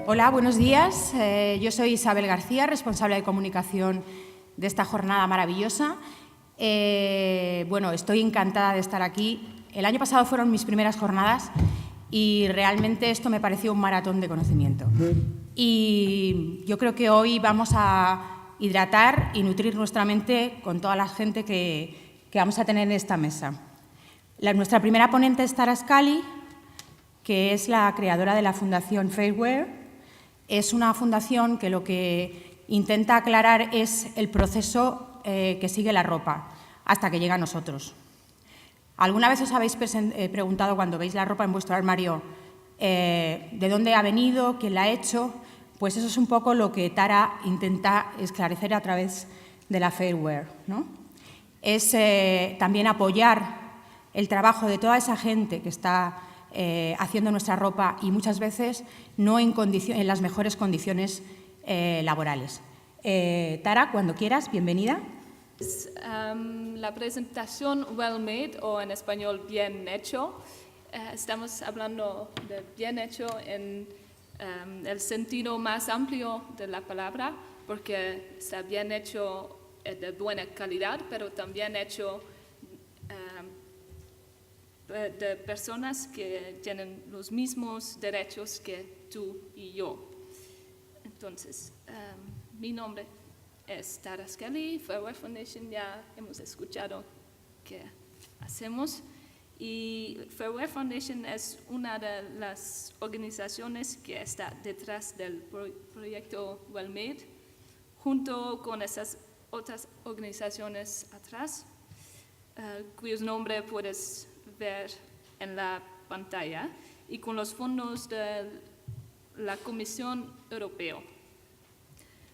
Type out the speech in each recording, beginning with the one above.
Hola, buenos días. Yo soy Isabel García, responsable de comunicación de esta jornada maravillosa. Bueno, estoy encantada de estar aquí. El año pasado fueron mis primeras jornadas y realmente esto me pareció un maratón de conocimiento. Y yo creo que hoy vamos a hidratar y nutrir nuestra mente con toda la gente que vamos a tener en esta mesa. Nuestra primera ponente es Tara Scully, que es la creadora de la Fundación Fairwear. Es una fundación que lo que intenta aclarar es el proceso que sigue la ropa hasta que llega a nosotros. ¿Alguna vez os habéis preguntado cuando veis la ropa en vuestro armario de dónde ha venido, quién la ha hecho? Pues eso es un poco lo que Tara intenta esclarecer a través de la Fairwear, ¿no? Es también apoyar el trabajo de toda esa gente que está haciendo nuestra ropa y muchas veces no en las mejores condiciones laborales. Tara, cuando quieras, bienvenida. La presentación well made, o en español bien hecho. Estamos hablando de bien hecho en el sentido más amplio de la palabra, porque está bien hecho de buena calidad, pero también hecho de personas que tienen los mismos derechos que tú y yo. Entonces, mi nombre es Tara Scully. Fairwear Foundation ya hemos escuchado qué hacemos. Y Fairwear Foundation es una de las organizaciones que está detrás del proyecto Well Made, junto con esas otras organizaciones atrás, cuyos nombres puedes ver en la pantalla, y con los fondos de la Comisión Europea.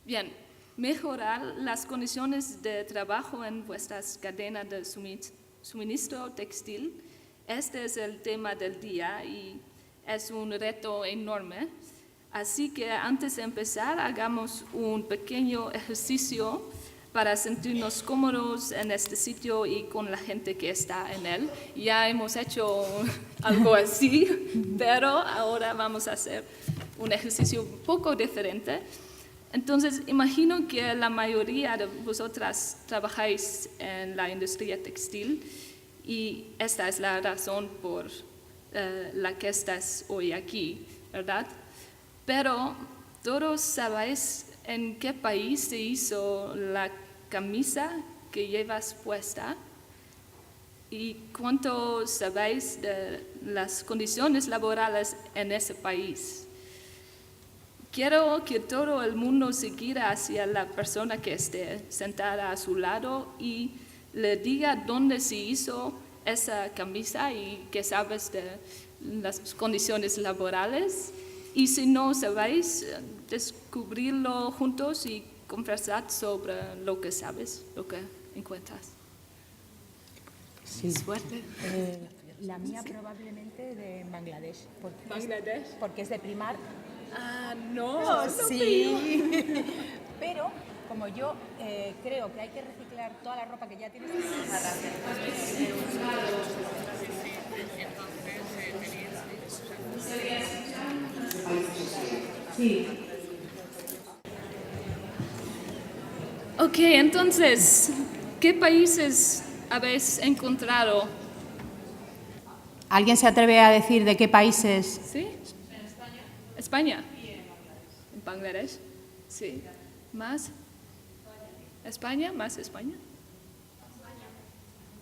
Bien, mejorar las condiciones de trabajo en vuestras cadenas de suministro textil. Este es el tema del día y es un reto enorme. Así que antes de empezar, hagamos un pequeño ejercicio para sentirnos cómodos en este sitio y con la gente que está en él. Ya hemos hecho algo así, pero ahora vamos a hacer un ejercicio un poco diferente. Entonces, imagino que la mayoría de vosotras trabajáis en la industria textil y esta es la razón por la que estás hoy aquí, ¿verdad? Pero todos sabéis en qué país se hizo la camisa que llevas puesta y cuánto sabéis de las condiciones laborales en ese país. Quiero que todo el mundo se gire hacia la persona que esté sentada a su lado y le diga dónde se hizo esa camisa y qué sabes de las condiciones laborales. Y si no sabéis, descubrirlo juntos y conversar sobre lo que sabes, lo que encuentras. Sí. Suerte. La mía probablemente de Bangladesh. ¿Bangladesh? Porque es de Primark. Ah, no sí. Pero como yo creo que hay que reciclar toda la ropa que ya tienes. Sí. Ok, entonces, ¿qué países habéis encontrado? ¿Alguien se atreve a decir de qué países? ¿Sí? En España. ¿España? ¿En Bangladesh? Sí. ¿Más? ¿España? ¿Más España?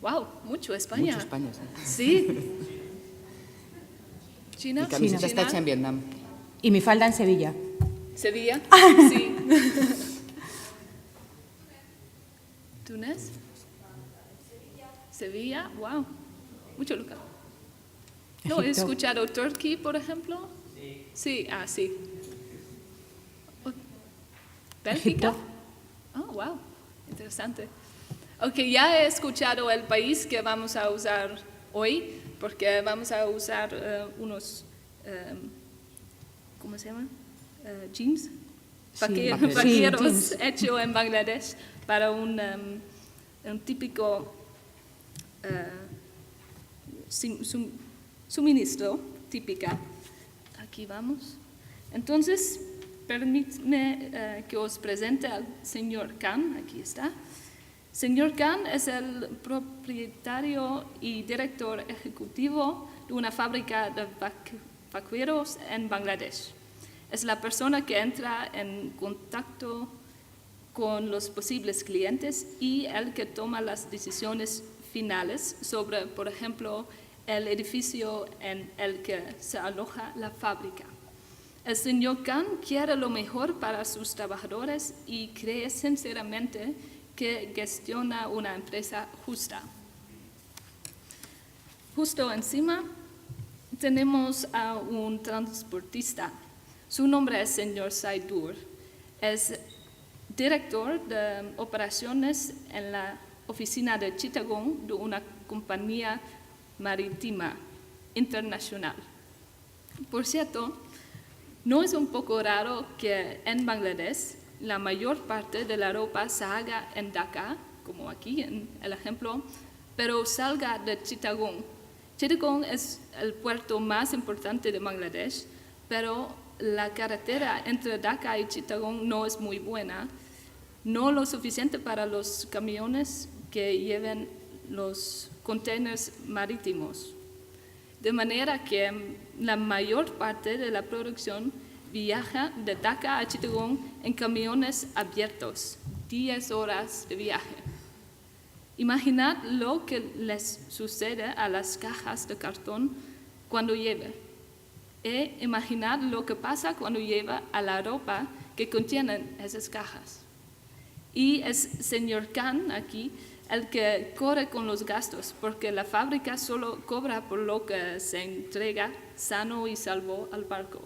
Wow, mucho España. Mucho España, sí. ¿Sí? ¿China? Mi camiseta ¿China? está hecha en Vietnam. Y mi falda en Sevilla. ¿Sevilla? Sí. ¿Túnez? ¿Sevilla? Wow, mucho lugar. ¿No he Egipto. escuchado Turquía, por ejemplo? Sí, sí. ¿Bélgica? Egipto. Oh, wow, interesante. Ok, ya he escuchado el país que vamos a usar hoy, porque vamos a usar unos, ¿cómo se llama? Jeans. Vaqueros hechos en Bangladesh para un típico suministro típica. Aquí vamos. Entonces, permítame que os presente al señor Khan, aquí está. Señor Khan es el propietario y director ejecutivo de una fábrica de vaqueros en Bangladesh. Es la persona que entra en contacto con los posibles clientes y el que toma las decisiones finales sobre, por ejemplo, el edificio en el que se aloja la fábrica. El señor Khan quiere lo mejor para sus trabajadores y cree sinceramente que gestiona una empresa justa. Justo encima tenemos a un transportista. Su nombre es señor Saidur. Es director de operaciones en la oficina de Chittagong de una compañía marítima internacional. Por cierto, ¿no es un poco raro que en Bangladesh la mayor parte de la ropa se haga en Dhaka, como aquí en el ejemplo, pero salga de Chittagong? Chittagong es el puerto más importante de Bangladesh, pero la carretera entre Dhaka y Chittagong no es muy buena, no lo suficiente para los camiones que lleven los containers marítimos. De manera que la mayor parte de la producción viaja de Dhaka a Chittagong en camiones abiertos, 10 horas de viaje. Imaginad lo que les sucede a las cajas de cartón cuando llueve. E imaginad lo que pasa cuando lleva a la ropa que contienen esas cajas. Y es señor Khan aquí el que corre con los gastos, porque la fábrica solo cobra por lo que se entrega sano y salvo al barco.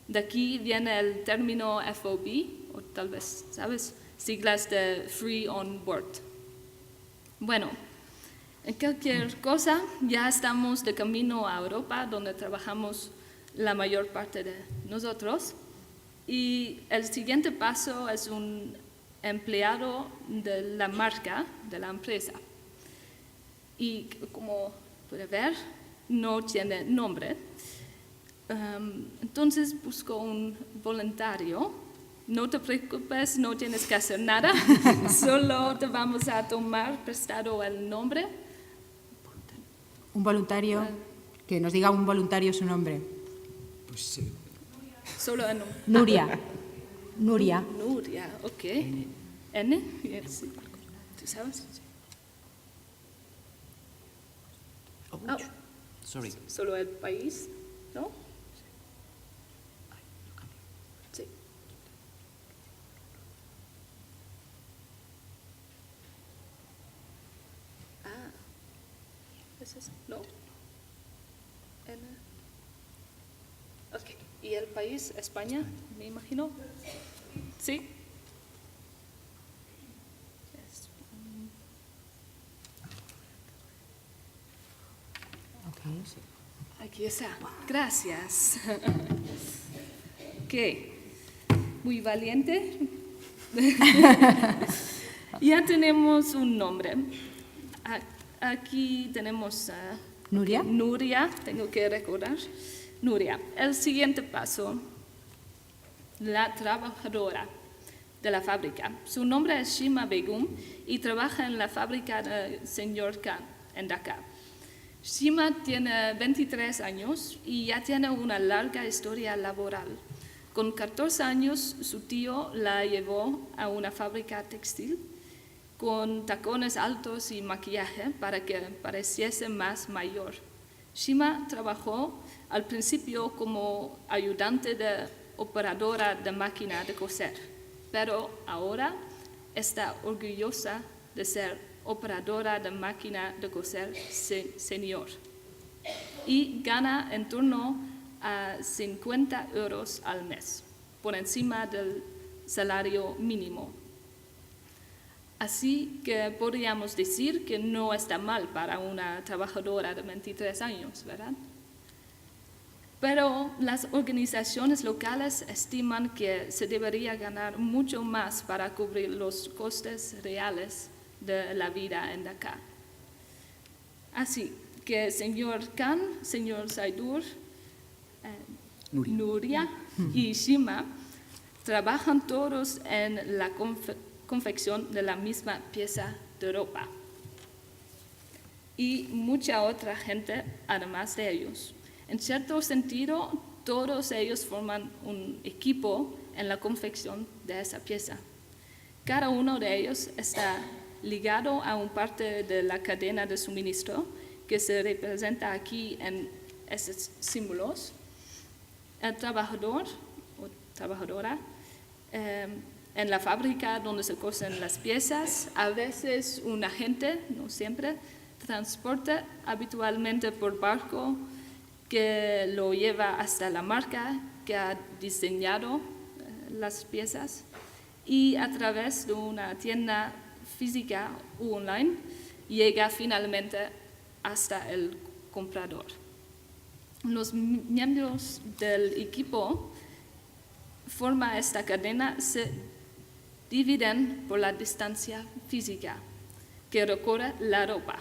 De aquí viene el término FOB, o tal vez, ¿sabes? Siglas de Free on Board. Bueno, en cualquier cosa, ya estamos de camino a Europa, donde trabajamos la mayor parte de nosotros. Y el siguiente paso es un empleado de la marca, de la empresa. Y como puede ver, no tiene nombre. Entonces busco un voluntario. No te preocupes, no tienes que hacer nada, solo te vamos a tomar prestado el nombre. Un voluntario, que nos diga un voluntario su nombre. Pues sí. Solo el nombre. Nuria. Nuria. Nuria, ok. N. Sí. ¿Tú sabes? Oh, Oh, sorry. solo el país, ¿no? Sí. Ah, ¿es eso? No. N. Ok. ¿Y el país? España, me imagino. Sí. Aquí está. Gracias. Ok. Muy valiente. Ya tenemos un nombre. Aquí tenemos Nuria. Nuria, tengo que recordar. Nuria. El siguiente paso. La trabajadora de la fábrica. Su nombre es Shima Begum y trabaja en la fábrica del señor Khan en Dhaka. Shima tiene 23 años y ya tiene una larga historia laboral. Con 14 años, su tío la llevó a una fábrica textil con tacones altos y maquillaje para que pareciese más mayor. Shima trabajó al principio como ayudante de operadora de máquina de coser, pero ahora está orgullosa de ser operadora de máquina de coser senior y gana en torno a 50 euros al mes, por encima del salario mínimo. Así que podríamos decir que no está mal para una trabajadora de 23 años, ¿verdad? Pero las organizaciones locales estiman que se debería ganar mucho más para cubrir los costes reales de la vida en Dhaka. Así que, señor Khan, señor Saidur, Nuria y Shima trabajan todos en la confección de la misma pieza de ropa. Y mucha otra gente además de ellos. En cierto sentido, todos ellos forman un equipo en la confección de esa pieza. Cada uno de ellos está ligado a una parte de la cadena de suministro que se representa aquí en estos símbolos. El trabajador o trabajadora en la fábrica donde se cosen las piezas, a veces un agente, no siempre, transporta habitualmente por barco que lo lleva hasta la marca que ha diseñado las piezas y a través de una tienda física u online llega finalmente hasta el comprador. Los miembros del equipo forman esta cadena se dividen por la distancia física que recorre la ropa.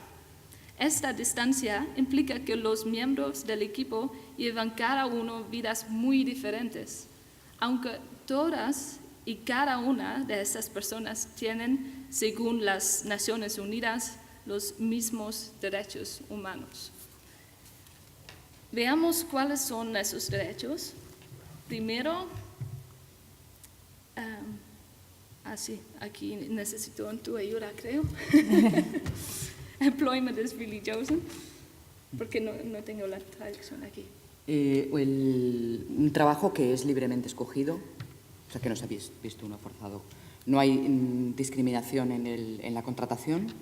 Esta distancia implica que los miembros del equipo llevan cada uno vidas muy diferentes, aunque todas y cada una de estas personas tienen, según las Naciones Unidas, los mismos derechos humanos. Veamos cuáles son esos derechos. Primero, aquí necesito tu ayuda, creo. Employment is really chosen, porque no tengo la traducción aquí. Un trabajo que es libremente escogido, o sea que no se habéis visto uno forzado. No hay discriminación en la contratación.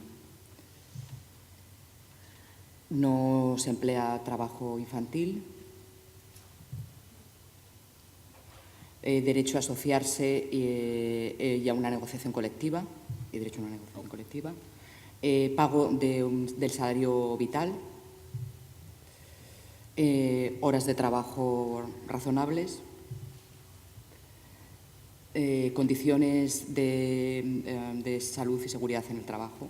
No se emplea trabajo infantil. Derecho a asociarse y a una negociación colectiva. Y derecho a una negociación colectiva. Pago del salario vital. Horas de trabajo razonables. Condiciones de salud y seguridad en el trabajo.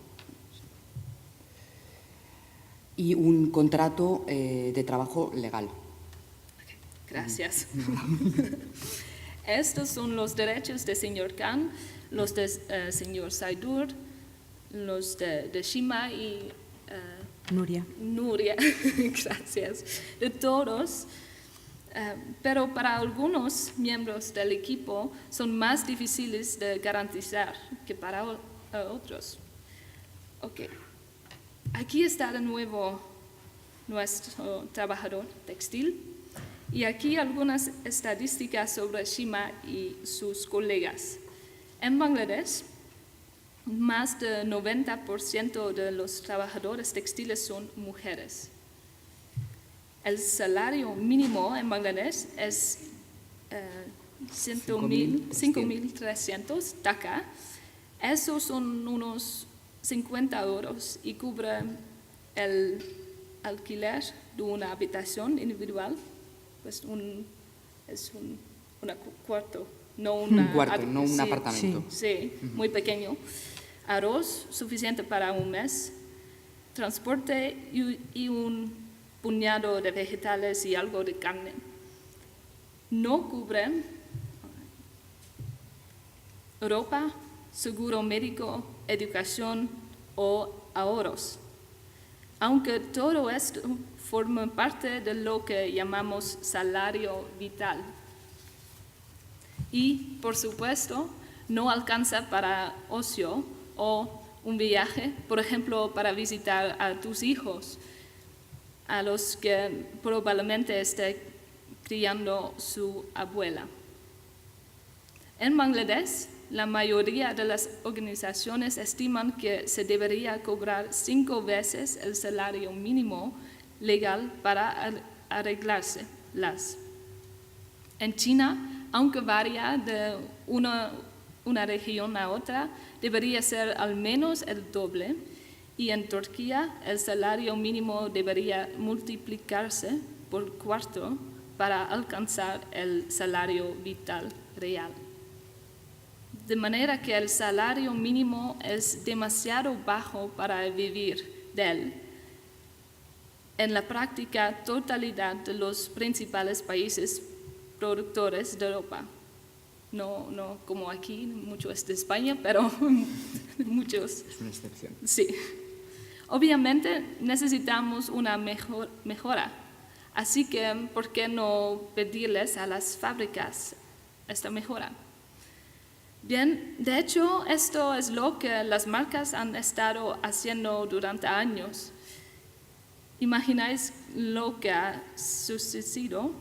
Y un contrato de trabajo legal. Okay, gracias. Estos son los derechos del señor Khan, los del señor Saidur, los de Shima y Nuria. Gracias, de todos. Pero para algunos miembros del equipo son más difíciles de garantizar que para otros. Okay. Aquí está de nuevo nuestro trabajador textil y aquí algunas estadísticas sobre Shima y sus colegas. En Bangladesh, más del 90% de los trabajadores textiles son mujeres. El salario mínimo en Bangladesh es 5.300 taka. Esos son unos 50 euros y cubre el alquiler de una habitación individual, pues es un cuarto, no un apartamento. Sí, muy pequeño. Arroz suficiente para un mes, transporte y un puñado de vegetales y algo de carne. No cubre ropa, seguro médico, educación o ahorros. Aunque todo esto forma parte de lo que llamamos salario vital. Y, por supuesto, no alcanza para ocio o un viaje, por ejemplo, para visitar a tus hijos, a los que probablemente esté criando su abuela. En Bangladesh, la mayoría de las organizaciones estiman que se debería cobrar 5 veces el salario mínimo legal para arreglárselas. En China, aunque varía de una región a otra, debería ser al menos el doble, y en Turquía el salario mínimo debería multiplicarse por 4 para alcanzar el salario vital real. De manera que el salario mínimo es demasiado bajo para vivir de él. En la práctica, totalidad de los principales países productores de ropa. No como aquí, mucho es de España, pero muchos. Es una excepción. Sí. Obviamente necesitamos una mejora. Así que, ¿por qué no pedirles a las fábricas esta mejora? Bien, de hecho, esto es lo que las marcas han estado haciendo durante años. ¿Imagináis lo que ha sucedido?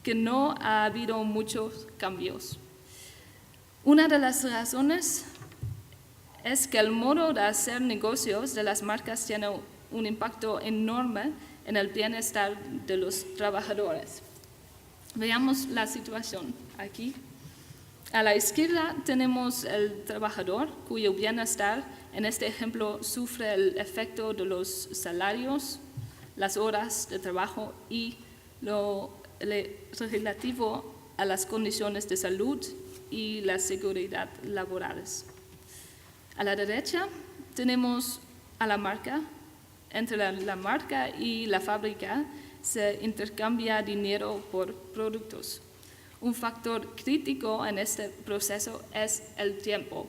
Que no ha habido muchos cambios. Una de las razones es que el modo de hacer negocios de las marcas tiene un impacto enorme en el bienestar de los trabajadores. Veamos la situación aquí. A la izquierda tenemos el trabajador, cuyo bienestar en este ejemplo sufre el efecto de los salarios, las horas de trabajo y lo relativo a las condiciones de salud y la seguridad laborales. A la derecha tenemos a la marca. Entre la marca y la fábrica se intercambia dinero por productos. Un factor crítico en este proceso es el tiempo.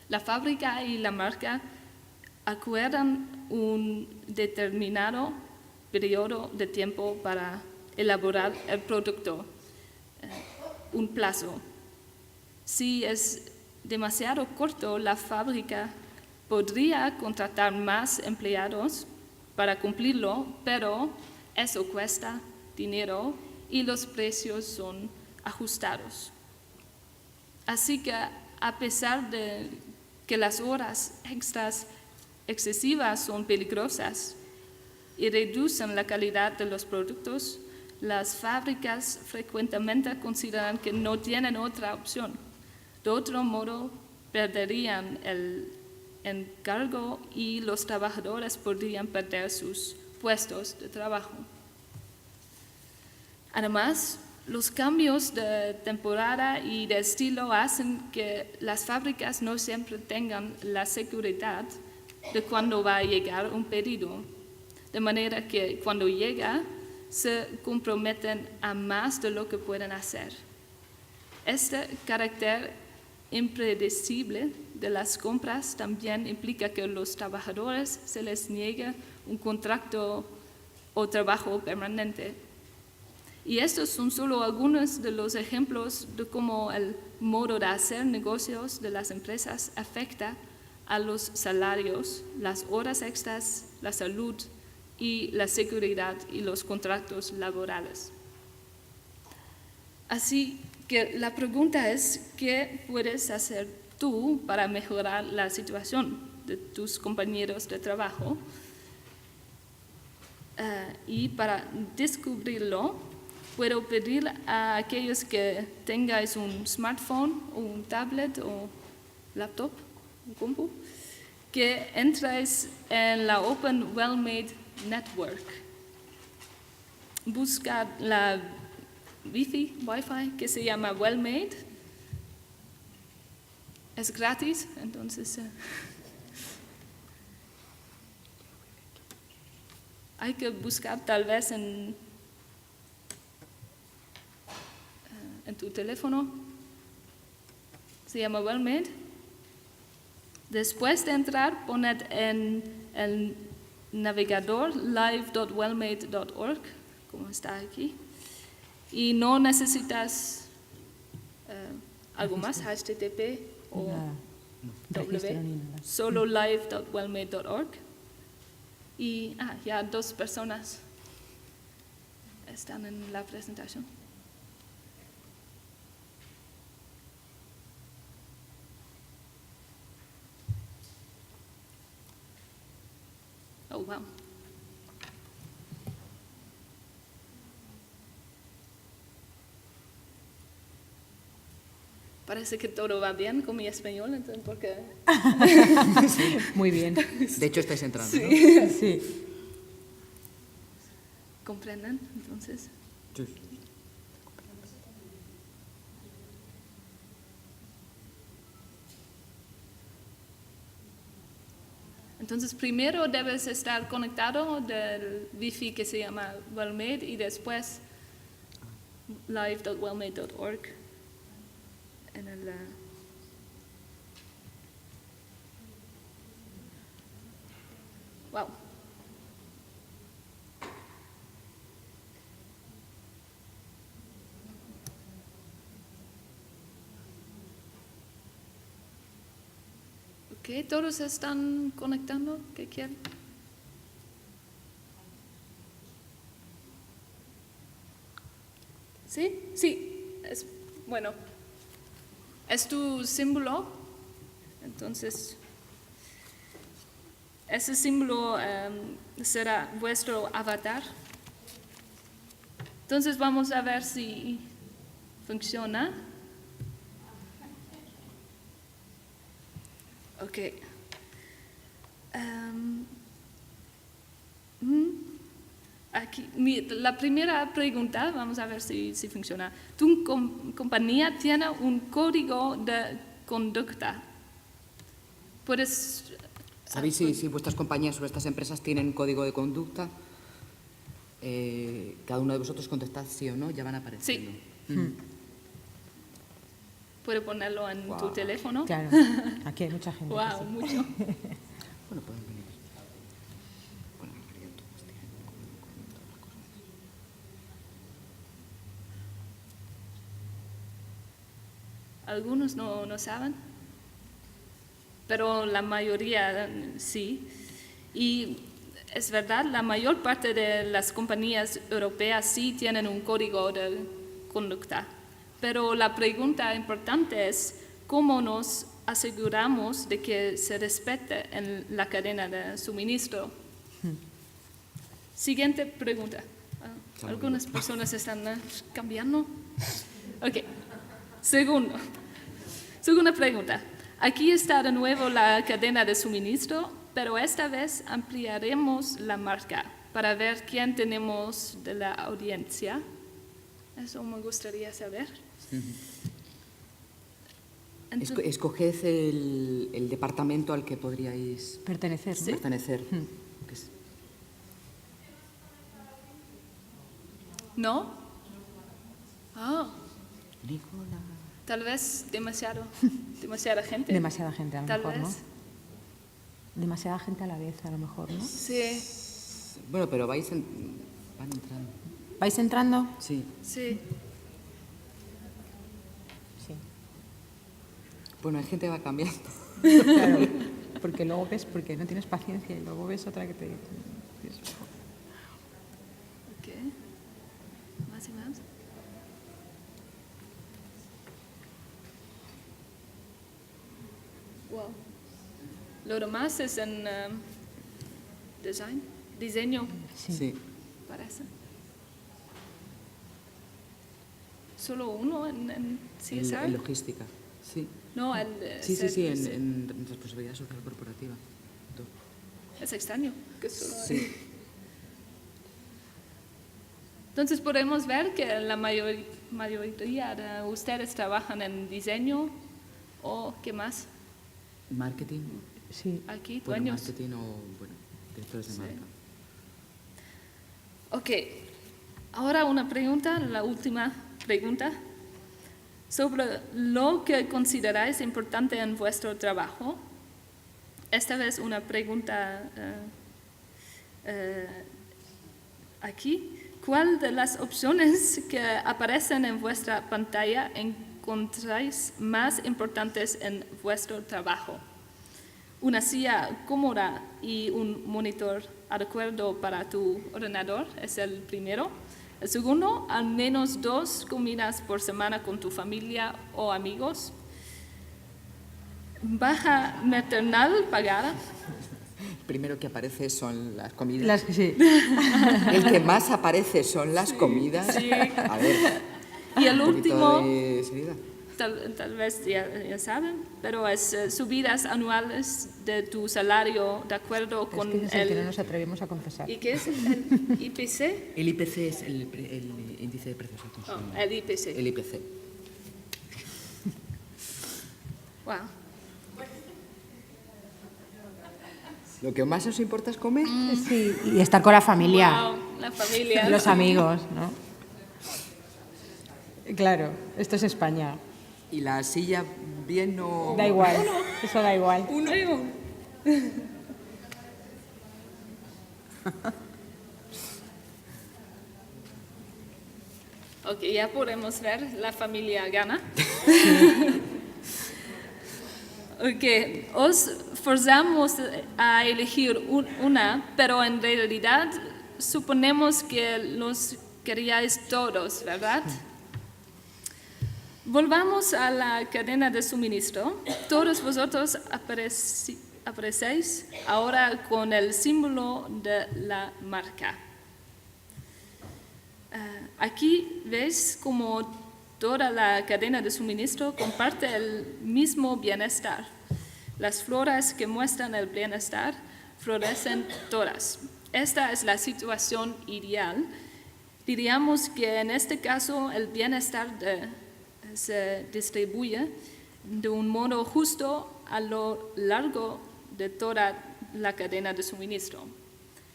La fábrica y la marca acuerdan un determinado periodo de tiempo para elaborar el producto, un plazo. Si es demasiado corto, la fábrica podría contratar más empleados para cumplirlo, pero eso cuesta dinero y los precios son ajustados. Así que, a pesar de que las horas extras excesivas son peligrosas y reducen la calidad de los productos, las fábricas frecuentemente consideran que no tienen otra opción. De otro modo, perderían el encargo y los trabajadores podrían perder sus puestos de trabajo. Además, los cambios de temporada y de estilo hacen que las fábricas no siempre tengan la seguridad de cuándo va a llegar un pedido, de manera que cuando llega se comprometen a más de lo que pueden hacer. Este carácter impredecible de las compras también implica que a los trabajadores se les niegue un contrato o trabajo permanente. Y estos son solo algunos de los ejemplos de cómo el modo de hacer negocios de las empresas afecta a los salarios, las horas extras, la salud y la seguridad y los contratos laborales. Así que la pregunta es, ¿qué puedes hacer tú para mejorar la situación de tus compañeros de trabajo? Y para descubrirlo, puedo pedir a aquellos que tengáis un smartphone o un tablet o laptop, un compu, que entréis en la Open Well-Made Network. Buscad la Wi-Fi que se llama Well-Made. Es gratis, entonces hay que buscar tal vez en tu teléfono. Se llama Well-Made. Después de entrar, poned en el navegador live.wellmade.org, como está aquí. Y no necesitas algo más, HTTP o solo live.wellmade.org. Y ya 2 personas están en la presentación. Oh, wow. Parece que todo va bien con mi español, entonces, porque... Muy bien. De hecho, estáis entrando, ¿no? Sí. ¿Comprenden? Entonces... Sí. Entonces, primero debes estar conectado del Wi-Fi que se llama Well-Made y después live.wellmade.org. En el... wow. Ok, ¿todos están conectando? ¿Qué quieren? ¿Sí? Sí. Bueno, es tu símbolo. Entonces, ese símbolo será vuestro avatar. Entonces vamos a ver si funciona. Ok. Aquí, la primera pregunta, vamos a ver si funciona. ¿Tu compañía tiene un código de conducta? ¿Puedes...? ¿Sabéis si vuestras compañías o estas empresas tienen un código de conducta? Cada uno de vosotros contestad sí o no, ya van apareciendo. Sí. ¿Puedo ponerlo en tu teléfono? Claro, aquí hay mucha gente. Wow, que sí. mucho. Bueno, pueden venir. Bueno, María, tú has tirado con todas las cosas. Algunos no saben, pero la mayoría sí. Y es verdad, la mayor parte de las compañías europeas sí tienen un código de conducta. Pero la pregunta importante es cómo nos aseguramos de que se respete en la cadena de suministro. Siguiente pregunta. Algunas personas están cambiando. Ok. Segunda pregunta. Aquí está de nuevo la cadena de suministro, pero esta vez ampliaremos la marca para ver quién tenemos de la audiencia. Eso me gustaría saber. Entonces, Escoged el departamento al que podríais Pertenecer, ¿no? pertenecer. Que es- ¿no? Ah, Nicola. tal vez demasiada gente. Demasiada gente, a lo Tal mejor, vez. ¿no? Demasiada gente a la vez, a lo mejor, ¿no? Sí, Bueno, pero van entrando. ¿Vais entrando? Sí. sí. Sí. Bueno, hay gente que va cambiando. Claro, porque luego ves, porque no tienes paciencia y luego ves otra que te... Ok. Más y más. Wow. Lo demás es en diseño, Sí. parece. ¿Solo uno en CSR? En logística. Sí. No, Sí, en responsabilidad social corporativa. Es extraño que solo Sí. Entonces podemos ver que la mayoría de ustedes trabajan en diseño o ¿qué más? Marketing. Sí. Aquí, Bueno, dueños. marketing o, bueno, directores de Sí. marca. Ok, ahora una pregunta, la última pregunta, sobre lo que consideráis importante en vuestro trabajo. Esta vez una pregunta aquí. ¿Cuál de las opciones que aparecen en vuestra pantalla encontráis más importantes en vuestro trabajo? Una silla cómoda y un monitor adecuado para tu ordenador es el primero. El segundo, al menos 2 comidas por semana con tu familia o amigos. Baja maternal pagada. El primero que aparece son las comidas. Sí. El que más aparece son las comidas. Sí. A ver, Y el un poquito último, de seriedad. tal vez ya saben, pero es subidas anuales de tu salario de acuerdo Es con que ese es el que no el... nos atrevemos a confesar. ¿Y qué es el IPC? El IPC es el índice de precios al consumo. Oh, el IPC. El IPC. Wow. ¿Lo que más os importa es comer? Sí, y estar con la familia, Wow, la familia. los amigos, ¿no? Claro, esto es España. ¿Y la silla bien o...? Da igual, eso da igual. Uno. Ok, ya podemos ver la familia gana. Ok, os forzamos a elegir una, pero en realidad suponemos que los queríais todos, ¿verdad? Volvamos a la cadena de suministro. Todos vosotros aparecéis ahora con el símbolo de la marca. Aquí veis cómo toda la cadena de suministro comparte el mismo bienestar. Las flores que muestran el bienestar florecen todas. Esta es la situación ideal. Diríamos que en este caso el bienestar se distribuye de un modo justo a lo largo de toda la cadena de suministro.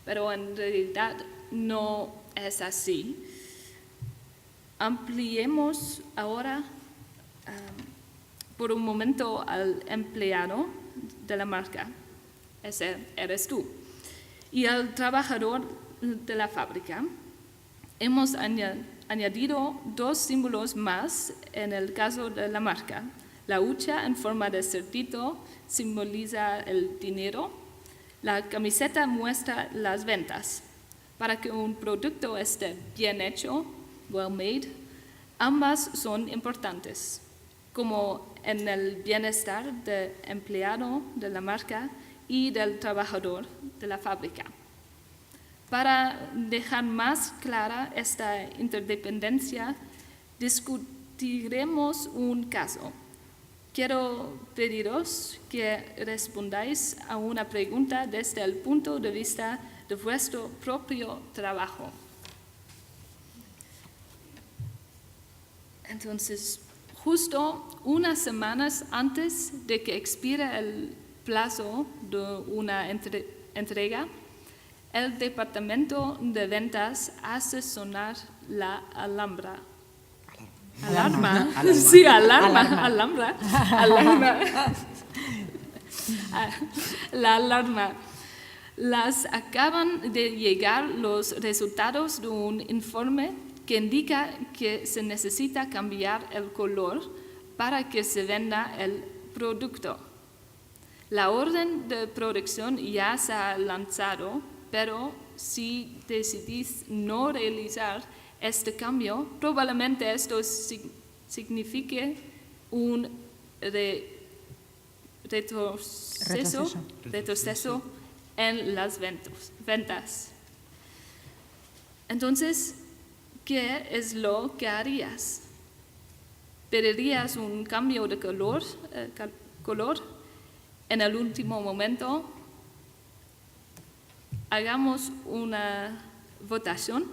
Pero en realidad no es así. Ampliemos ahora por un momento al empleado de la marca, ese eres tú, y al trabajador de la fábrica. Hemos añadido dos símbolos más en el caso de la marca. La hucha en forma de cerdito simboliza el dinero. La camiseta muestra las ventas. Para que un producto esté bien hecho, well made, ambas son importantes, como en el bienestar del empleado de la marca y del trabajador de la fábrica. Para dejar más clara esta interdependencia, discutiremos un caso. Quiero pediros que respondáis a una pregunta desde el punto de vista de vuestro propio trabajo. Entonces, justo unas semanas antes de que expire el plazo de una entrega, el departamento de ventas hace sonar la alarma. ¿Alarma? Sí, alarma. La alarma. Las acaban de llegar los resultados de un informe que indica que se necesita cambiar el color para que se venda el producto. La orden de producción ya se ha lanzado, pero si decidís no realizar este cambio, probablemente esto signifique un retroceso en las ventas. Entonces, ¿qué es lo que harías? ¿Pedirías un cambio de color en el último momento? Hagamos una votación.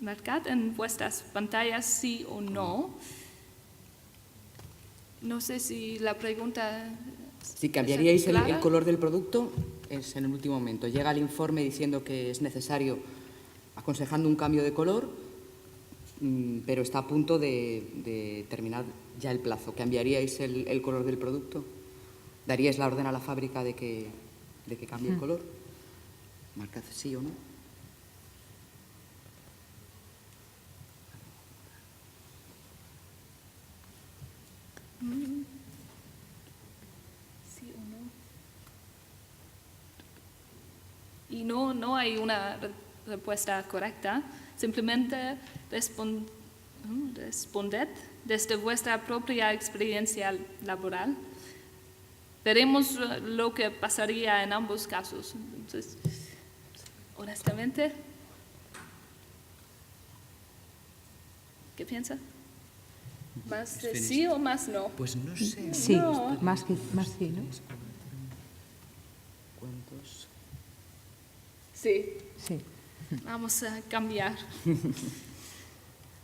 Marcad en vuestras pantallas sí o no. No sé si la pregunta... Si cambiaríais el color del producto, es en el último momento. Llega el informe diciendo que es necesario, aconsejando un cambio de color, pero está a punto de terminar ya el plazo. ¿Cambiaríais el color del producto? ¿Daríais la orden a la fábrica de que cambie el color? Marcad sí o no. Sí o no. Y no hay una respuesta correcta. Simplemente responded desde vuestra propia experiencia laboral. Veremos lo que pasaría en ambos casos. Entonces, honestamente, ¿qué piensa? ¿Más de sí o más no? Pues no sé. Sí, No. más sí, ¿no? ¿Cuántos? Sí. Sí. Vamos a cambiar.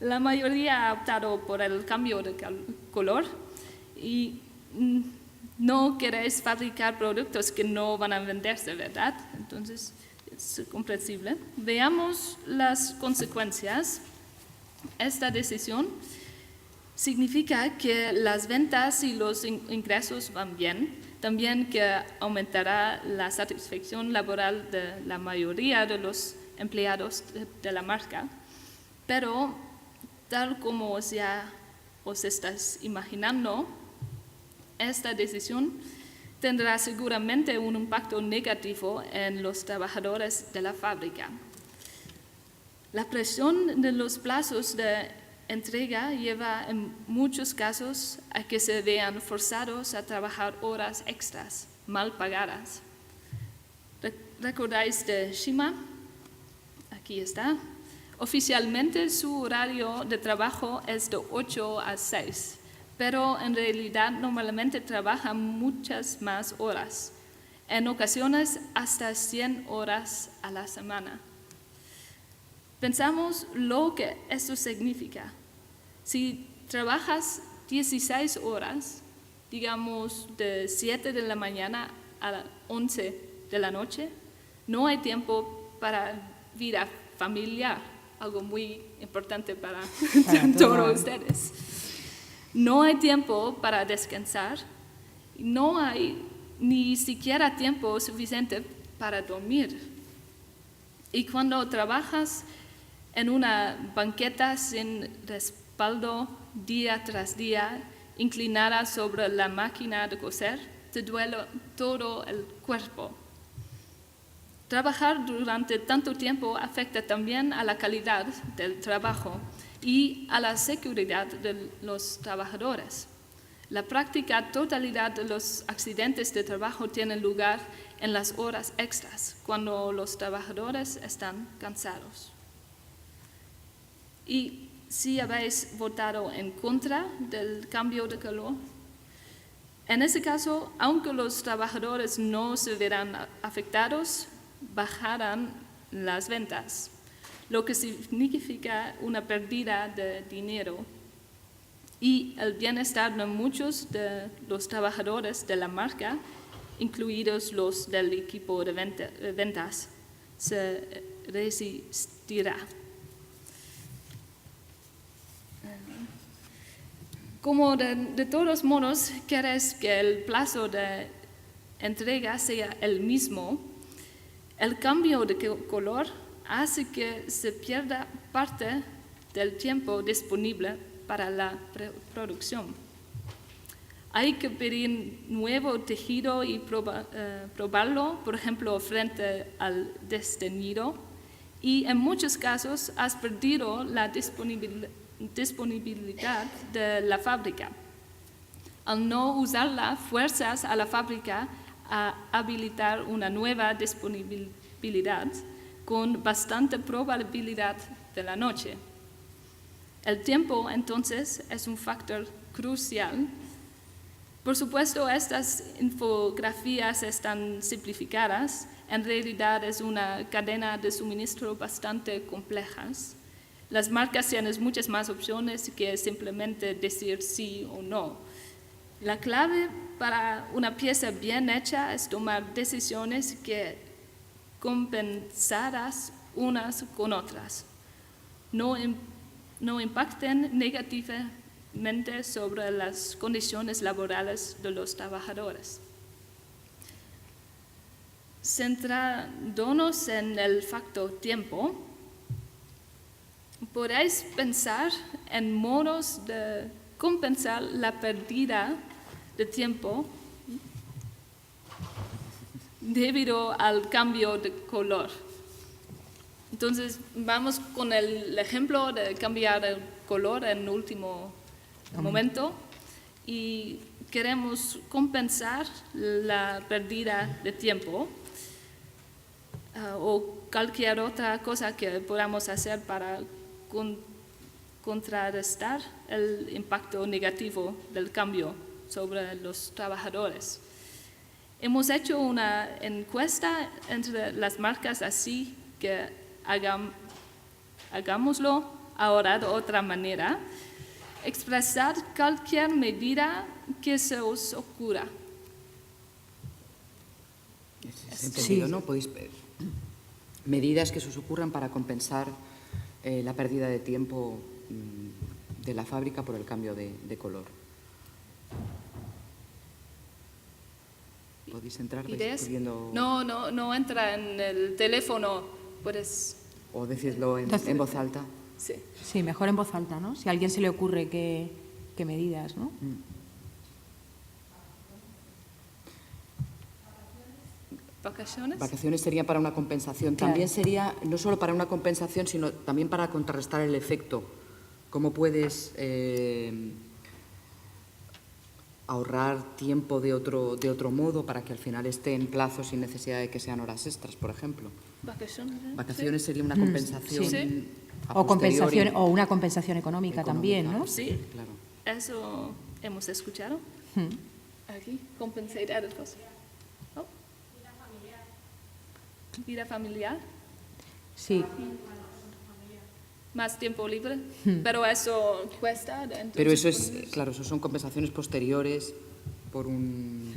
La mayoría ha optado por el cambio de color y no queréis fabricar productos que no van a venderse, ¿verdad? Entonces, es comprensible. Veamos las consecuencias. Esta decisión significa que las ventas y los ingresos van bien, también que aumentará la satisfacción laboral de la mayoría de los empleados de la marca, pero tal como ya os estás imaginando, esta decisión tendrá seguramente un impacto negativo en los trabajadores de la fábrica. La presión de los plazos de entrega lleva en muchos casos a que se vean forzados a trabajar horas extras, mal pagadas. ¿Recordáis de Shima? Aquí está. Oficialmente su horario de trabajo es de 8 a 6, pero en realidad normalmente trabaja muchas más horas, en ocasiones hasta 100 horas a la semana. Pensamos lo que esto significa. Si trabajas 16 horas, digamos de 7 de la mañana a las 11 de la noche, no hay tiempo para vida familiar, algo muy importante para todos ustedes. No hay tiempo para descansar, no hay ni siquiera tiempo suficiente para dormir. Y cuando trabajas en una banqueta sin respaldo día tras día, inclinada sobre la máquina de coser, te duele todo el cuerpo. Trabajar durante tanto tiempo afecta también a la calidad del trabajo y a la seguridad de los trabajadores. La práctica totalidad de los accidentes de trabajo tienen lugar en las horas extras, cuando los trabajadores están cansados. Y si habéis votado en contra del cambio de color, en ese caso, aunque los trabajadores no se verán afectados, bajarán las ventas, lo que significa una pérdida de dinero y el bienestar de muchos de los trabajadores de la marca, incluidos los del equipo de ventas, se resistirá. Como de todos modos queréis que el plazo de entrega sea el mismo, el cambio de color hace que se pierda parte del tiempo disponible para la producción. Hay que pedir nuevo tejido y probarlo, por ejemplo, frente al desteñido, y en muchos casos has perdido la disponibilidad de la fábrica. Al no usarla, fuerzas a la fábrica a habilitar una nueva disponibilidad con bastante probabilidad de la noche. El tiempo, entonces, es un factor crucial. Por supuesto, estas infografías están simplificadas. En realidad es una cadena de suministro bastante compleja. Las marcas tienen muchas más opciones que simplemente decir sí o no. La clave para una pieza bien hecha es tomar decisiones que compensadas unas con otras, no impacten negativamente sobre las condiciones laborales de los trabajadores. Centrándonos en el factor tiempo, podéis pensar en modos de compensar la pérdida de tiempo debido al cambio de color. Entonces, vamos con el ejemplo de cambiar el color en último momento y queremos compensar la pérdida de tiempo o cualquier otra cosa que podamos hacer para contrarrestar el impacto negativo del cambio sobre los trabajadores. Hemos hecho una encuesta entre las marcas, así que hagámoslo ahora de otra manera. Expresad cualquier medida que se os ocurra. ¿Es entendido, no? Podéis medidas que se os ocurran para compensar la pérdida de tiempo de la fábrica por el cambio de color. ¿Podéis entrar ¿Ideas? pidiendo No entra en el teléfono, puedes... o decirlo en voz alta? Sí. Sí, mejor en voz alta, ¿no? Si a alguien se le ocurre qué medidas, ¿no? ¿Vacaciones? Vacaciones sería para una compensación. Claro. También sería no solo para una compensación, sino también para contrarrestar el efecto. ¿Cómo puedes ahorrar tiempo de otro modo para que al final esté en plazo sin necesidad de que sean horas extras, por ejemplo? Vacaciones. Vacaciones sería una compensación. Sí. a O posteriori. una compensación económica también, ¿no? Sí. Claro. Eso hemos escuchado. Aquí, compensate added cost. Oh. Vida familiar. Sí. Más tiempo libre. Pero eso cuesta. Entonces, Pero eso es, claro, eso son compensaciones posteriores por un...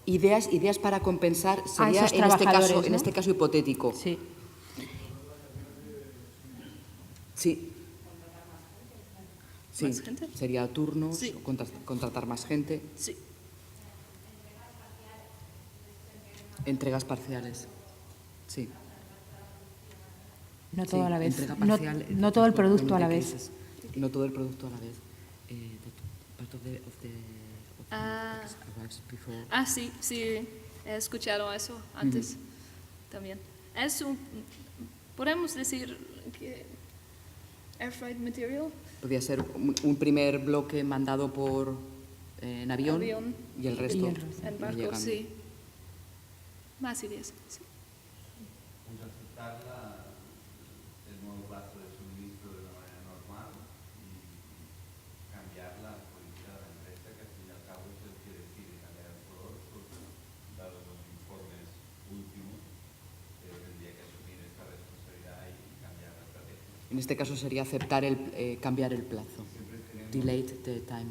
Ideas para compensar sería esos trabajadores, en ¿no? este caso hipotético. Sí. Sí. Sí, ¿Más gente? sería turnos, Sí. o contratar más gente, Sí. entregas parciales. Sí. No todo Sí, a la vez. entrega No, parcial, no todo el producto a la community vez. cases. No todo el producto a la vez. Part of the Ah. arrives before. Sí, he escuchado eso antes también. Podemos decir que air freight material, Podría ser un primer bloque mandado en avión, Avión. y el resto, Y el resto. en va barco, llegando. sí. Más ideas, sí. Pues aceptar el nuevo plazo de suministro de una manera normal y cambiar la política de la empresa, que al fin y al cabo es el que decide cambiar el color, porque dados los informes últimos, tendría que asumir esta responsabilidad y cambiar la estrategia. En este caso sería aceptar cambiar el plazo. Delayed the time.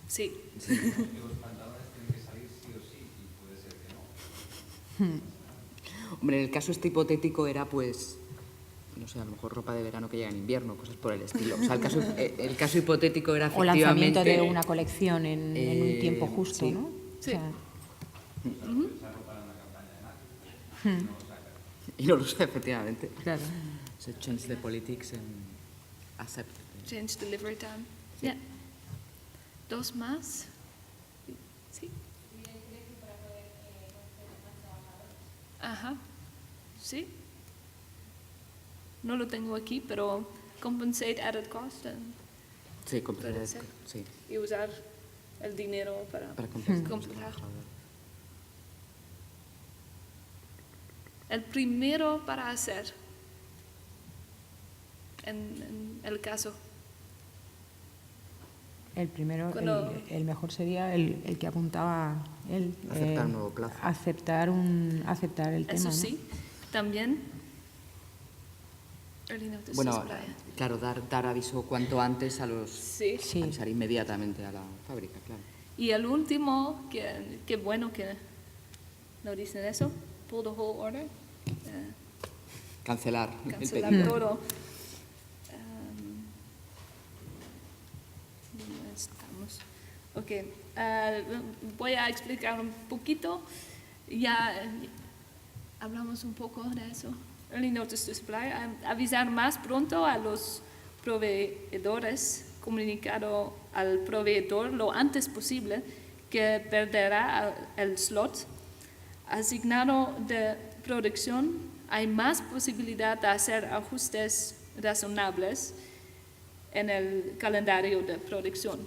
Sí. Que los pantalones tienen que salir sí o sí, y puede ser que no. Hombre, en el caso este hipotético era pues, no sé, a lo mejor ropa de verano que llega en invierno, cosas por el estilo. O sea, el caso hipotético era O lanzamiento efectivamente... de una colección en un tiempo justo, sí. ¿no? Sí. O sea, Y no lo sé, efectivamente. claro. Se change the politics and accept. Change delivery time. Yeah. Dos más. Sí. Ajá. Sí. No lo tengo aquí, pero compensate added cost Sí, Puede ser. sí, y usar el dinero para para compensar a los compensar. trabajadores. El primero para hacer en el caso. El primero, Cuando- el mejor sería el que apuntaba él. Aceptar un nuevo plazo. Aceptar el tema, Eso ¿no? sí, también early notice Bueno, supply. claro, dar aviso cuanto antes a los... Sí. Sí. Avisar inmediatamente a la fábrica, claro. Y el último, que bueno que no dicen eso, pull the whole order, Cancelar el cancelar pedido. todo. ¿Dónde estamos? Ok, voy a explicar un poquito. Ya hablamos un poco de eso. Early notice to supply. Avisar más pronto a los proveedores, comunicado al proveedor lo antes posible que perderá el slot asignado de producción. Hay más posibilidad de hacer ajustes razonables en el calendario de producción.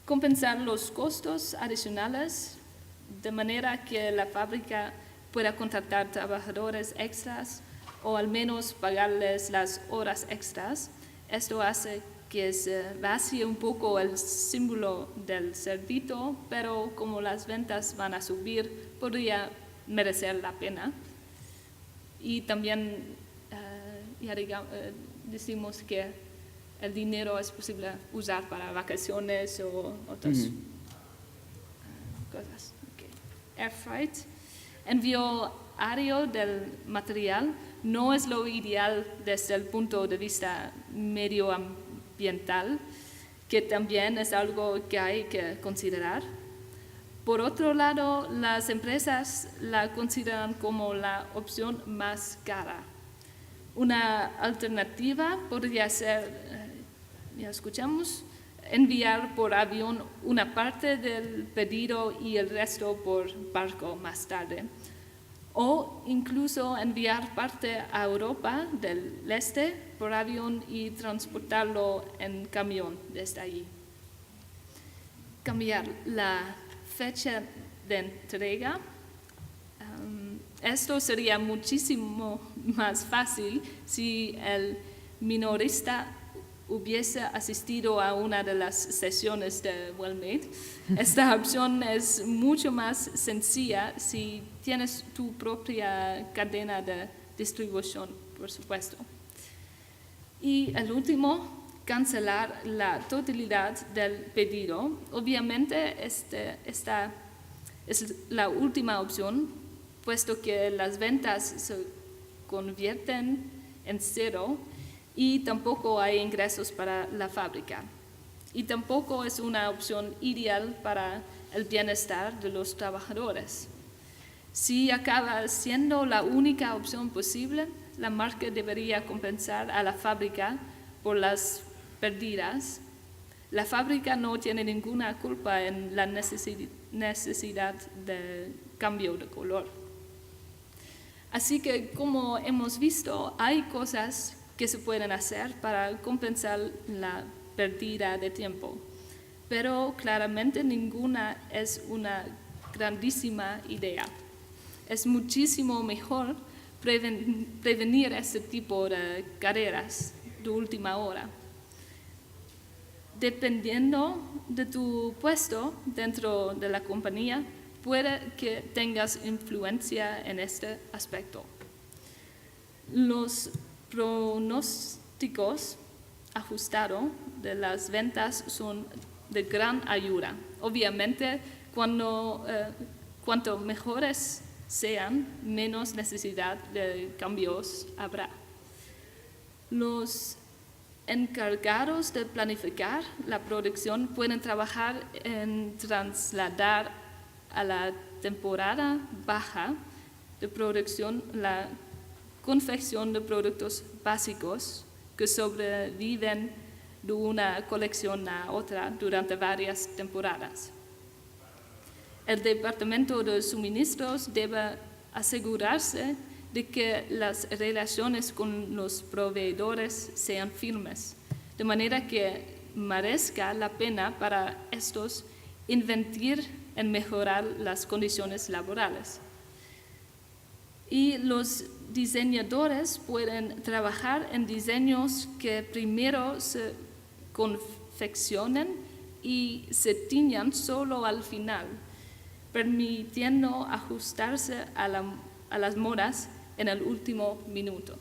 Compensar los costos adicionales de manera que la fábrica pueda contratar trabajadores extras o al menos pagarles las horas extras. Esto hace que se vacíe un poco el símbolo del servicio, pero como las ventas van a subir, podría merecer la pena. Y también decimos que el dinero es posible usar para vacaciones o otras cosas. Okay. Air freight. Envío aéreo del material no es lo ideal desde el punto de vista medioambiental, que también es algo que hay que considerar. Por otro lado, las empresas la consideran como la opción más cara. Una alternativa podría ser, ya escuchamos, enviar por avión una parte del pedido y el resto por barco más tarde. O incluso enviar parte a Europa del Este por avión y transportarlo en camión desde allí. Cambiar la fecha de entrega. Esto sería muchísimo más fácil si el minorista hubiese asistido a una de las sesiones de WellMade. Esta opción es mucho más sencilla si tienes tu propia cadena de distribución, por supuesto. Y el último, cancelar la totalidad del pedido. Obviamente esta es la última opción, puesto que las ventas se convierten en cero y tampoco hay ingresos para la fábrica. Y tampoco es una opción ideal para el bienestar de los trabajadores. Si acaba siendo la única opción posible, la marca debería compensar a la fábrica por las pérdidas. La fábrica no tiene ninguna culpa en la necesidad de cambio de color. Así que, como hemos visto, hay cosas que se pueden hacer para compensar la pérdida de tiempo, pero claramente ninguna es una grandísima idea. Es muchísimo mejor prevenir este tipo de carreras de última hora. Dependiendo de tu puesto dentro de la compañía, puede que tengas influencia en este aspecto. Los pronósticos ajustados de las ventas son de gran ayuda. Obviamente, cuanto mejores sean, menos necesidad de cambios habrá. Los encargados de planificar la producción pueden trabajar en trasladar a la temporada baja de producción la confección de productos básicos que sobreviven de una colección a otra durante varias temporadas. El departamento de suministros debe asegurarse de que las relaciones con los proveedores sean firmes, de manera que merezca la pena para estos invertir en mejorar las condiciones laborales. Y los diseñadores pueden trabajar en diseños que primero se confeccionen y se tiñan solo al final, permitiendo ajustarse a las modas en el último minuto.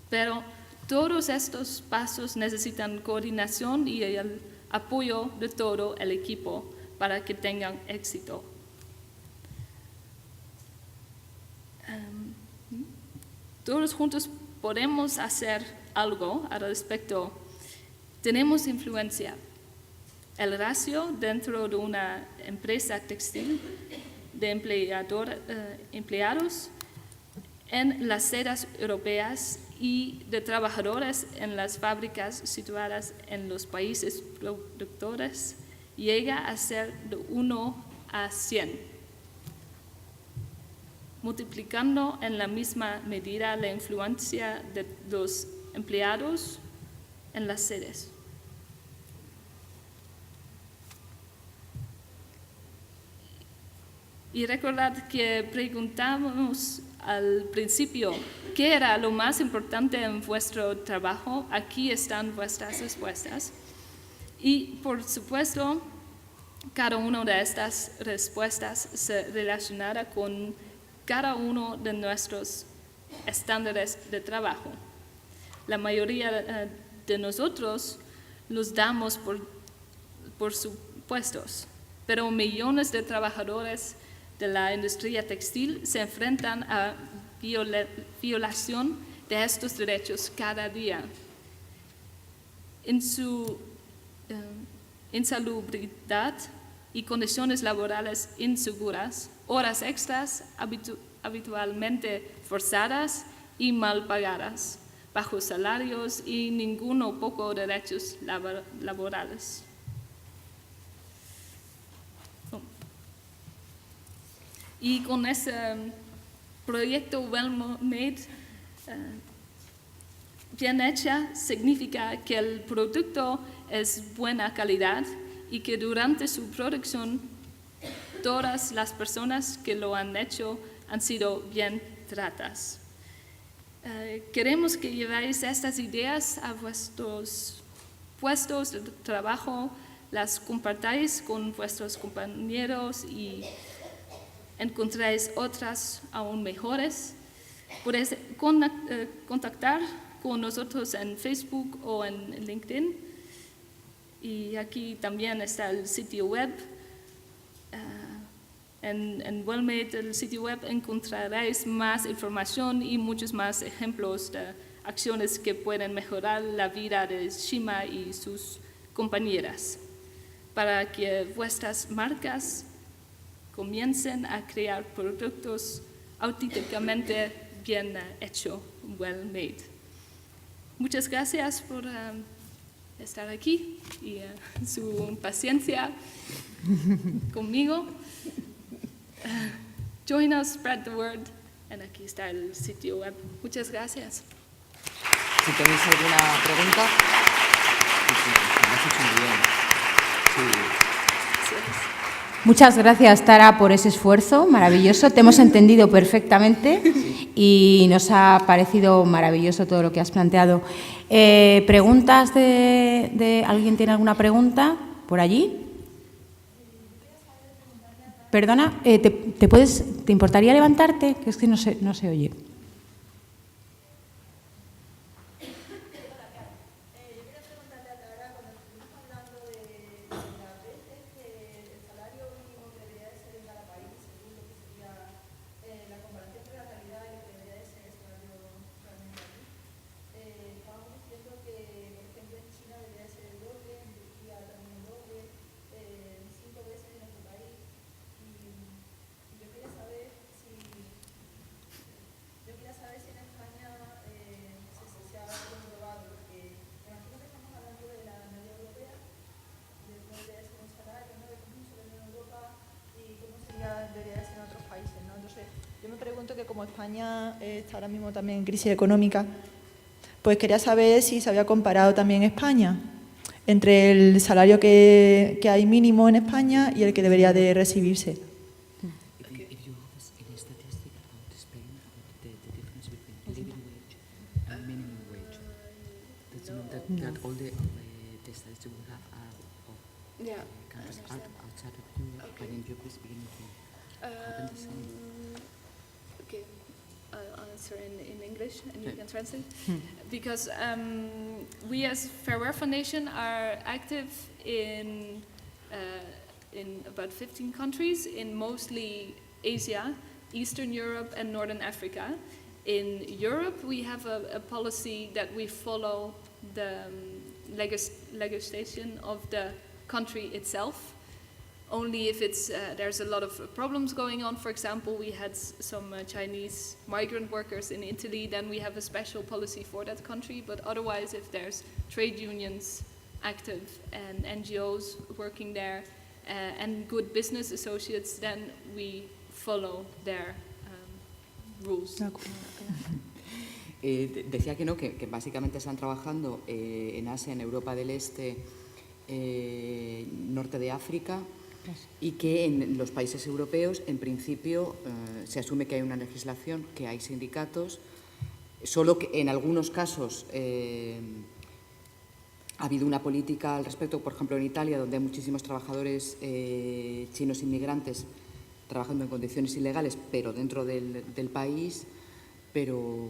Pero todos estos pasos necesitan coordinación y el apoyo de todo el equipo para que tengan éxito. Todos juntos podemos hacer algo al respecto. Tenemos influencia. El ratio dentro de una empresa textil de empleados en las sedes europeas y de trabajadores en las fábricas situadas en los países productores llega a ser de 1 a 100, multiplicando en la misma medida la influencia de los empleados en las sedes. Y recordad que preguntamos al principio qué era lo más importante en vuestro trabajo. Aquí están vuestras respuestas. Y por supuesto, cada una de estas respuestas se relacionará con cada uno de nuestros estándares de trabajo. La mayoría de nosotros los damos por supuestos, pero millones de trabajadores de la industria textil se enfrentan a violación de estos derechos cada día. En su insalubridad y condiciones laborales inseguras, horas extras habitualmente forzadas y mal pagadas, bajos salarios y ninguno o poco derechos laborales. Y con ese proyecto Well-Made, bien hecha, significa que el producto es buena calidad y que durante su producción todas las personas que lo han hecho han sido bien tratadas. Queremos que llevéis estas ideas a vuestros puestos de trabajo, las compartáis con vuestros compañeros y encontráis otras aún mejores. Podéis contactar con nosotros en Facebook o en LinkedIn. Y aquí también está el sitio web. En Well-Made, el sitio web, encontraréis más información y muchos más ejemplos de acciones que pueden mejorar la vida de Shima y sus compañeras, para que vuestras marcas comiencen a crear productos auténticamente bien hechos, well-made. Muchas gracias por estar aquí y su paciencia conmigo. Join us, spread the word. And aquí está el sitio web. Muchas gracias. Si tenéis alguna pregunta. Lo has hecho muy bien. Sí. Gracias. Muchas gracias, Tara, por ese esfuerzo maravilloso. Te hemos entendido perfectamente y nos ha parecido maravilloso todo lo que has planteado. ¿Preguntas de alguien tiene alguna pregunta por allí? Perdona, ¿te importaría levantarte? Que es que no se oye. Que como España está ahora mismo también en crisis económica, pues quería saber si se había comparado también España entre el salario que hay mínimo en España y el que debería de recibirse. If you have any statistic about Spain, about the difference between living wage and minimum wage, that's that all the statistics we have are of countries outside of Europe, but in Europe is beginning to happen the same. Okay, I'll answer in English and you can translate. Because we as Fair Wear Foundation are active in about 15 countries, in mostly Asia, Eastern Europe and Northern Africa. In Europe, we have a policy that we follow the legislation of the country itself. Only if there's a lot of problems going on. For example, we had some Chinese migrant workers in Italy, then we have a special policy for that country. But otherwise, if there's trade unions active and NGOs working there and good business associates, then we follow their rules. Decía que no, que básicamente están trabajando en Asia, en Europa del Este, norte de África, y que en los países europeos, en principio, se asume que hay una legislación, que hay sindicatos, solo que en algunos casos ha habido una política al respecto, por ejemplo en Italia, donde hay muchísimos trabajadores chinos inmigrantes trabajando en condiciones ilegales, pero dentro del país, pero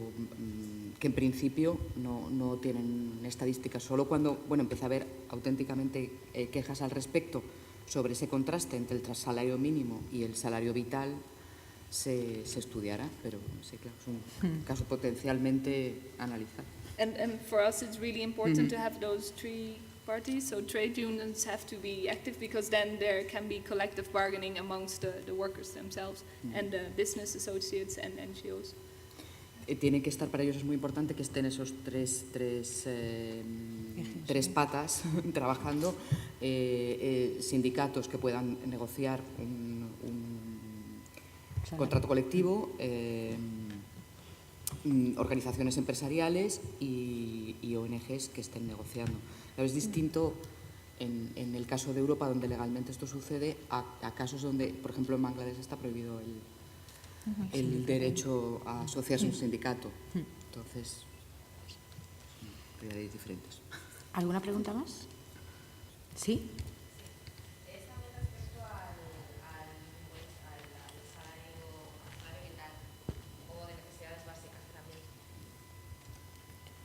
que en principio no tienen estadísticas. Solo cuando empieza a haber auténticamente quejas al respecto, sobre ese contraste entre el salario mínimo y el salario vital se estudiará, pero sí, claro, es un caso potencialmente analizado. And for us, it's really important to have those three parties. So trade unions have to be active because then there can be collective bargaining amongst the workers themselves and the business associates and NGOs. Tiene que estar, para ellos es muy importante que estén esos tres patas trabajando, sindicatos que puedan negociar un contrato colectivo, organizaciones empresariales y ONGs que estén negociando. Es distinto en el caso de Europa, donde legalmente esto sucede, a casos donde, por ejemplo, en Bangladesh está prohibido el derecho a asociarse a un sindicato. Entonces, realidades diferentes. ¿Alguna pregunta más? ¿Sí?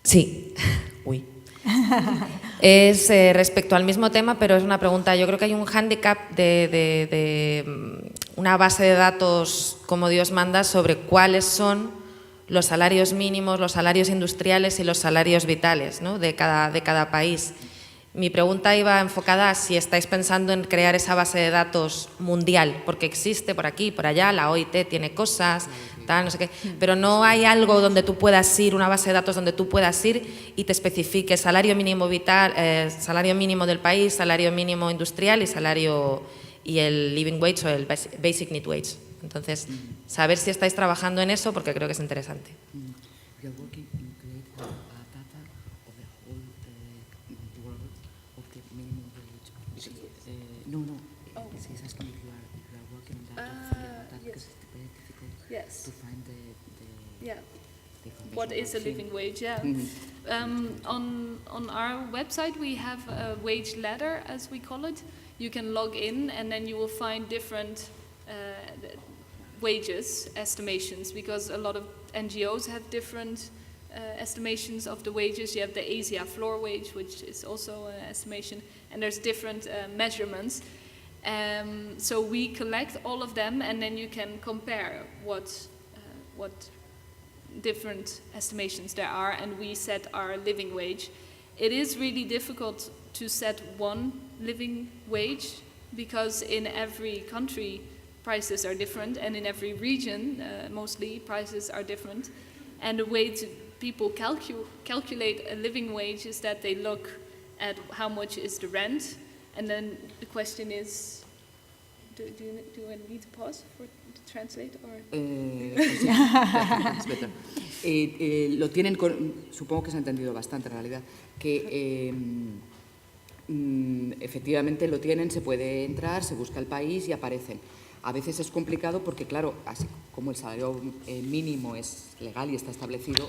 Sí, uy. Es respecto al mismo tema, pero es una pregunta. Yo creo que hay un hándicap de una base de datos como Dios manda sobre cuáles son los salarios mínimos, los salarios industriales y los salarios vitales, ¿no?, de cada país. Mi pregunta iba enfocada a si estáis pensando en crear esa base de datos mundial, porque existe por aquí, por allá, la OIT tiene cosas, tal, no sé qué, pero no hay algo donde tú puedas ir, una base de datos donde tú puedas ir y te especifique salario mínimo vital, salario mínimo del país, salario mínimo industrial y el living wage o el basic need wage. Entonces, saber si estáis trabajando en eso, porque creo que es interesante. We are working in create data of the whole world of the minimum wage. No. He's asking if you are working on that, because it's very difficult Yes. to find the Yeah. information What is a about it. living wage? Yeah. On our website we have a wage ladder, as we call it. You can log in and then you will find different wages estimations, because a lot of NGOs have different estimations of the wages. You have the ASIA floor wage, which is also an estimation, and there's different measurements. So we collect all of them, and then you can compare what different estimations there are, and we set our living wage. It is really difficult to set one living wage, because in every country prices are different, and in every region mostly prices are different. And the way people calculate a living wage is that they look at how much is the rent, and then the question is, do I need to pause to translate? Or? Sí, es better. Lo tienen, supongo que se ha entendido bastante en realidad, que efectivamente lo tienen, se puede entrar, se busca el país y aparecen. A veces es complicado porque, claro, así como el salario mínimo es legal y está establecido,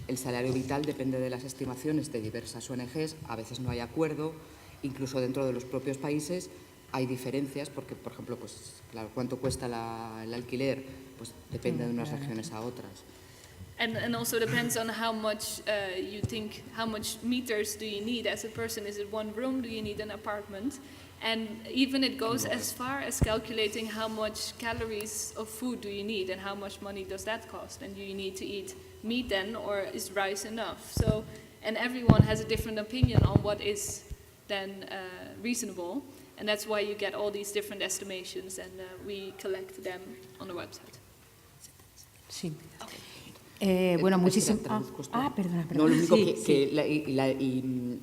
el salario vital depende de las estimaciones de diversas ONGs, a veces no hay acuerdo, incluso dentro de los propios países hay diferencias porque, por ejemplo, pues, claro, cuánto cuesta el alquiler, pues depende de unas regiones a otras. And also depends on how much you think, how much meters do you need as a person? Is it one room? Do you need an apartment? And even it goes as far as calculating how much calories of food do you need and how much money does that cost? And do you need to eat meat then, or is rice enough? So, and everyone has a different opinion on what is then reasonable. And that's why you get all these different estimations, and we collect them on the website. Sí. Bueno, muchísimas... perdona. No, lo único Sí, que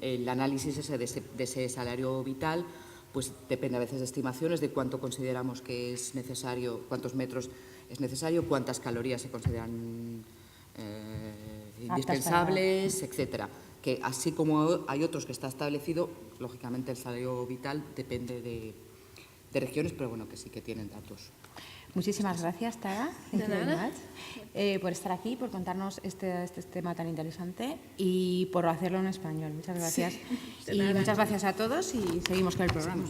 el análisis ese de ese salario vital, pues depende a veces de estimaciones de cuánto consideramos que es necesario, cuántos metros es necesario, cuántas calorías se consideran indispensables, etcétera. Que así como hay otros que está establecido, lógicamente el salario vital depende de regiones, pero bueno, que sí que tienen datos. Muchísimas gracias, Tara. De nada. Por estar aquí, por contarnos este tema tan interesante y por hacerlo en español. Muchas gracias. Sí, de y nada. muchas gracias a todos y seguimos con el programa.